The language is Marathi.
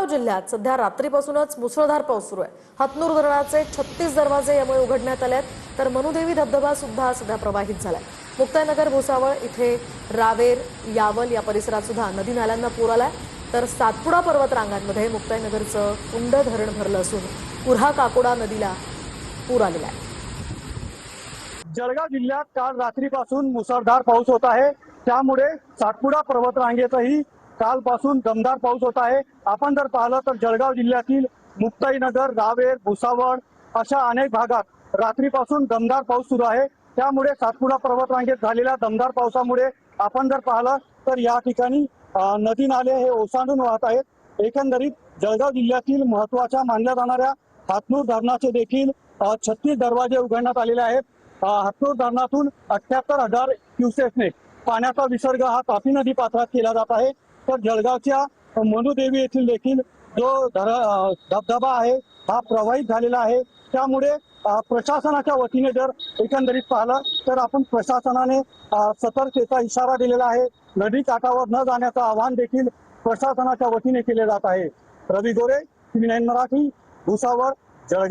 जिल्ह्यात सध्या रात्रीपासूनच मुसळधार पाऊस सुरू आहे। हतनूर धरणाचे 36 दरवाजे यामुळे उघडण्यात आले आहेत, तर मनुदेवी धबधबा सुद्धा सध्या प्रवाहित झालाय। मुक्ताईनगर भुसावळ इथे रावेर यावल या परिसरात सुद्धा नदी नाल्यांना पूर आलाय, तर सातपुडा पर्वत रांगांमध्ये मुक्ताईनगरचं कुंड धरण भरलं असून कुऱ्हा काकोडा नदीला पूर आलेला आहे। जळगाव जिल्ह्यात काल रात्रीपासून मुसळधार पाऊस होत आहे, त्यामुळे सातपुडा पर्वत रांगेतही कालपासून दमदार पाऊस होत आहे। आपण जर पाहिलं तर जळगाव जिल्ह्यातील मुक्ताईनगर, रावेर, भुसावळ अशा अनेक भागात रात्रीपासून दमदार पाऊस सुरू आहे। त्यामुळे सातपुडा पर्वत रांगेत झालेल्या दमदार पावसामुळे आपण जर पाहिलं तर या ठिकाणी नदी नाले हे ओसंडून वाहत आहेत। एकंदरीत जळगाव जिल्ह्यातील महत्त्वाच्या मानल्या जाणाऱ्या हतनूर धरणाचे देखील 36 दरवाजे उघडण्यात आलेले आहेत। हतनूर धरणातून 78,000 क्युसेक्सने पाण्याचा विसर्ग हा तापी नदी पात्रात केला जात आहे। तर जळगावच्या मनुदेवी येथील देखील जो धबधबा आहे हा प्रवाहित झालेला आहे। त्यामुळे प्रशासनाच्या वतीने जर एकंदरीत पाहिलं तर आपण प्रशासनाने सतर्कतेचा इशारा दिलेला आहे। नदी काठावर न जाण्याचं आवाहन देखील प्रशासनाच्या वतीने केले जात आहे। रवी गोरे, TV9 मराठी, भुसावळ, जळगाव।